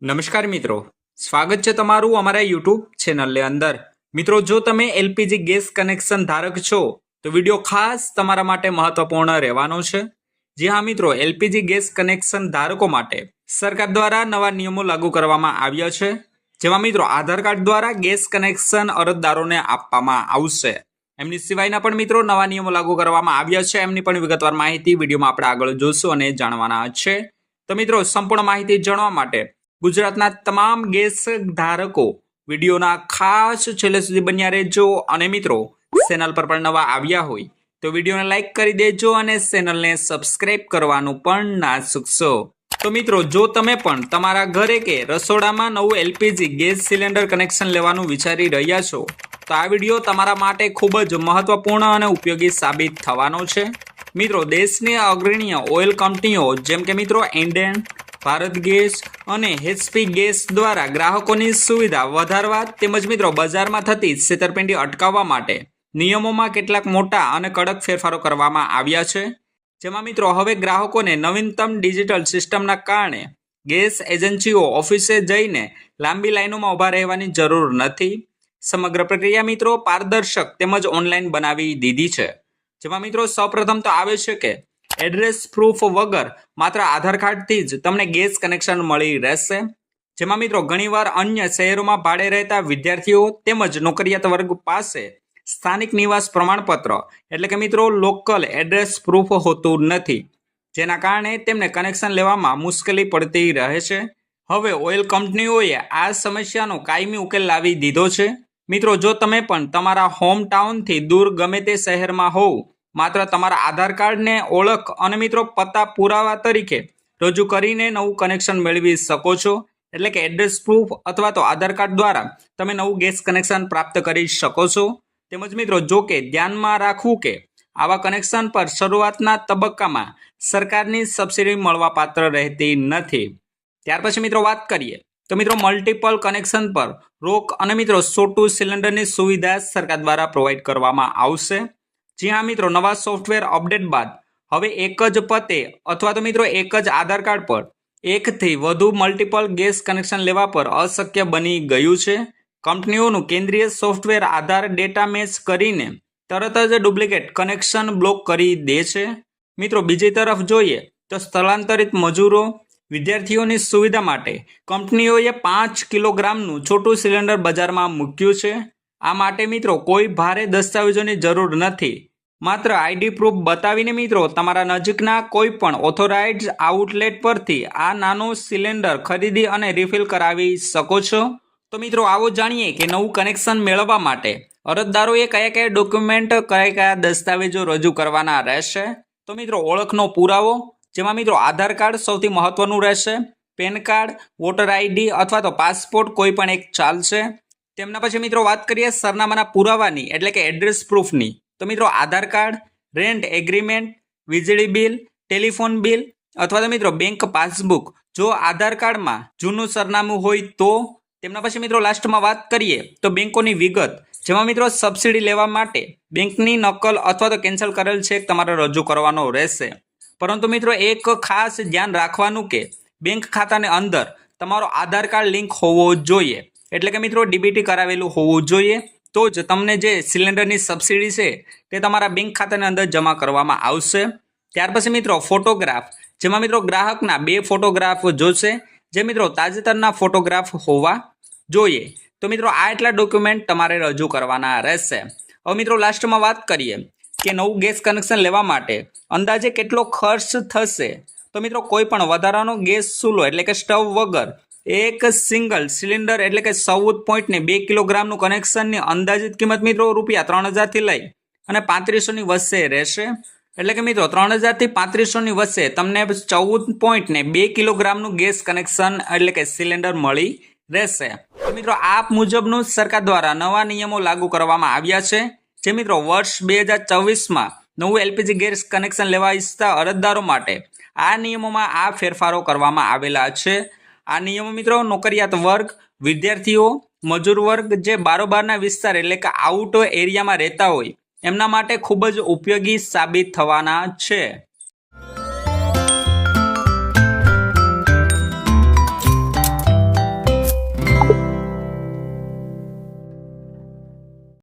નમસ્કાર મિત્રો, સ્વાગત છે તમારું અમારા યુટ્યુબ ચેનલની અંદર। મિત્રો, જો તમે એલપીજી ગેસ કનેક્શન ધારક છો તો વિડીયો ખાસ તમારા માટે મહત્વપૂર્ણ રહેવાનો છે। જી હા મિત્રો, એલપીજી ગેસ કનેક્શન ધારકો માટે સરકાર દ્વારા નવા નિયમો લાગુ કરવામાં આવ્યા છે, જેમાં મિત્રો આધાર કાર્ડ દ્વારા ગેસ કનેક્શન અરજદારોને આપવામાં આવશે। એમની સિવાયના પણ મિત્રો નવા નિયમો લાગુ કરવામાં આવ્યા છે, એમની પણ વિગતવાર માહિતી વિડીયોમાં આપણે આગળ જોશું અને જાણવાના છે। તો મિત્રો, સંપૂર્ણ માહિતી જાણવા માટે ગુજરાતના તમામ ગેસ ધારકો વિડીયોના ખાસ છેલ્લે સુધી બન્યા રહેજો। અને મિત્રો, ચેનલ પર પણ નવા આવ્યા હોય તો વિડીયોને લાઈક કરી દેજો અને ચેનલને સબસ્ક્રાઇબ કરવાનું પણ ના ચૂકશો। તો મિત્રો, જો તમે પણ તમારા ઘરે કે રસોડામાં નવું એલપીજી ગેસ સિલિન્ડર કનેક્શન લેવાનું વિચારી રહ્યા છો તો આ વિડીયો તમારા માટે ખૂબ જ મહત્વપૂર્ણ અને ઉપયોગી સાબિત થવાનો છે। મિત્રો, દેશની અગ્રણીય ઓઇલ કંપનીઓ જેમ કે મિત્રો ઇન્ડિયન, ભારત ગેસ અને એચપી ગેસ દ્વારા ગ્રાહકોની સુવિધા વધારવા તેમજ મિત્રો બજારમાં થતી છેતરપિંડી અટકાવવા માટે નિયમોમાં કેટલાક મોટા અને કડક ફેરફારો કરવામાં આવ્યા છે, જેમાં મિત્રો હવે ગ્રાહકોને નવીનતમ ડિજિટલ સિસ્ટમના કારણે ગેસ એજન્સીઓ ઓફિસે જઈને લાંબી લાઈનોમાં ઊભા રહેવાની જરૂર નથી। સમગ્ર પ્રક્રિયા મિત્રો પારદર્શક તેમજ ઓનલાઈન બનાવી દીધી છે, જેમાં મિત્રો સૌપ્રથમ તો આવે છે કે એડ્રેસ પ્રૂફ વગર માત્ર આધાર કાર્ડથી જ તમને ગેસ કનેક્શન મળી રહેશે, જેમાં મિત્રો ઘણીવાર અન્ય શહેરોમાં ભાડે રહેતા વિદ્યાર્થીઓ તેમજ નોકરિયાત વર્ગ પાસે સ્થાનિક નિવાસ પ્રમાણપત્ર એટલે કે મિત્રો લોકલ એડ્રેસ પ્રૂફ હોતું નથી, જેના કારણે તેમને કનેક્શન લેવામાં મુશ્કેલી પડતી રહે છે। હવે ઓઇલ કંપનીઓએ આ સમસ્યાનો કાયમી ઉકેલ લાવી દીધો છે। મિત્રો, જો તમે પણ તમારા હોમ ટાઉનથી દૂર ગમે તે શહેરમાં હોવ, માત્ર તમારા આધાર કાર્ડને ઓળખ અને મિત્રો પત્તા પુરાવા તરીકે રજૂ કરીને નવું કનેક્શન મેળવી શકો છો, એટલે કે એડ્રેસ પ્રૂફ અથવા તો આધાર કાર્ડ દ્વારા તમે નવું ગેસ કનેક્શન પ્રાપ્ત કરી શકો છો। તેમજ મિત્રો જો કે ધ્યાનમાં રાખવું કે આવા કનેક્શન પર શરૂઆતના તબક્કામાં સરકારની સબસિડી મળવાપાત્ર રહેતી નથી। ત્યાર પછી મિત્રો વાત કરીએ તો મિત્રો મલ્ટિપલ કનેક્શન પર રોક અને મિત્રો છોટું સિલિન્ડરની સુવિધા સરકાર દ્વારા પ્રોવાઈડ કરવામાં આવશે। જી હા મિત્રો, નવા સોફ્ટવેર અપડેટ બાદ હવે એક જ પતે અથવા તો મિત્રો એક જ આધાર કાર્ડ પર એકથી વધુ મલ્ટિપલ ગેસ કનેક્શન લેવા પર અશક્ય બની ગયું છે। કંપનીઓનું કેન્દ્રીય સોફ્ટવેર આધાર ડેટા મેચ કરીને તરત જ ડુપ્લિકેટ કનેક્શન બ્લોક કરી દે છે। મિત્રો, બીજી તરફ જોઈએ તો સ્થળાંતરિત મજૂરો, વિદ્યાર્થીઓની સુવિધા માટે કંપનીઓએ 5 કિલોગ્રામનું છોટું સિલિન્ડર બજારમાં મૂક્યું છે। આ માટે મિત્રો કોઈ ભારે દસ્તાવેજોની જરૂર નથી, માત્ર આઈડી પ્રૂફ બતાવીને મિત્રો તમારા નજીકના કોઈ પણ ઓથોરાઇઝ્ડ આઉટલેટ પરથી આ નાનો સિલિન્ડર ખરીદી અને રિફિલ કરાવી શકો છો। તો મિત્રો આવો જાણીએ કે નવું કનેક્શન મેળવવા માટે અરજદારોએ કયા કયા ડોક્યુમેન્ટ, કયા દસ્તાવેજો રજૂ કરવાના રહેશે। તો મિત્રો ઓળખનો પુરાવો, જેમાં મિત્રો આધાર કાર્ડ સૌથી મહત્વનું રહેશે, પેન કાર્ડ, વોટર આઈડી અથવા તો પાસપોર્ટ કોઈ પણ એક ચાલશે। તેમના પછી મિત્રો વાત કરીએ સરનામાના પુરાવાની એટલે કે એડ્રેસ પ્રૂફની, તો મિત્રો આધાર કાર્ડ, રેન્ટ એગ્રીમેન્ટ, વીજળી બિલ, ટેલિફોન બિલ અથવા તો મિત્રો બેંક પાસબુક જો આધાર કાર્ડમાં જૂનું સરનામું હોય તો। તેમના પછી મિત્રો લાસ્ટમાં વાત કરીએ તો બેંકોની વિગત, જેમાં મિત્રો સબસિડી લેવા માટે બેંકની નકલ અથવા તો કેન્સલ કરેલ ચેક તમારે રજૂ કરવાનો રહેશે। પરંતુ મિત્રો એક ખાસ ધ્યાન રાખવાનું કે બેંક ખાતાની અંદર તમારો આધાર કાર્ડ લિંક હોવો જોઈએ, એટલે કે મિત્રો ડીબીટી કરાવેલું હોવું જોઈએ, તો જ તમને જે સિલિન્ડરની સબસિડી છે તે તમારા બેંક ખાતાની અંદર જમા કરવામાં આવશે। ત્યાર પછી મિત્રો ફોટોગ્રાફ, જેમાં મિત્રો ગ્રાહકના 2 ફોટોગ્રાફ જોશે, જે મિત્રો તાજેતરના ફોટોગ્રાફ હોવા જોઈએ। તો મિત્રો આ એટલા ડોક્યુમેન્ટ તમારે રજૂ કરવાના રહેશે। હવે મિત્રો લાસ્ટમાં વાત કરીએ કે નવું ગેસ કનેક્શન લેવા માટે અંદાજે કેટલો ખર્ચ થશે। તો મિત્રો કોઈ પણ વધારાનો ગેસ ચૂલો એટલે કે સ્ટવ વગર એક સિંગલ સિલિન્ડર એટલે કે 14.2 કિલોગ્રામનું કનેક્શનની અંદાજિત કિંમત મિત્રો ₹3000 થી લઈ અને 3500ની વચ્ચે રહેશે, એટલે કે મિત્રો 3000 થી 3500ની વચ્ચે તમને 14.2 કિલોગ્રામનું ગેસ કનેક્શન એટલે કે સિલિન્ડર મળી રહેશે। તો મિત્રો આ મુજબનું સરકાર દ્વારા નવા નિયમો લાગુ કરવામાં આવ્યા છે, જે મિત્રો વર્ષ 2024માં નવું એલપીજી ગેસ કનેક્શન લેવા ઈચ્છતા અરજદારો માટે આ નિયમોમાં આ ફેરફારો કરવામાં આવેલા છે। આ નિયમો મિત્રો નોકરિયાત વર્ગ, વિદ્યાર્થીઓ, મજૂર વર્ગ જે બારોબારના વિસ્તાર એટલે કે આઉટ એરિયામાં રહેતા હોય એમના માટે ખૂબ જ ઉપયોગી સાબિત થવાના છે।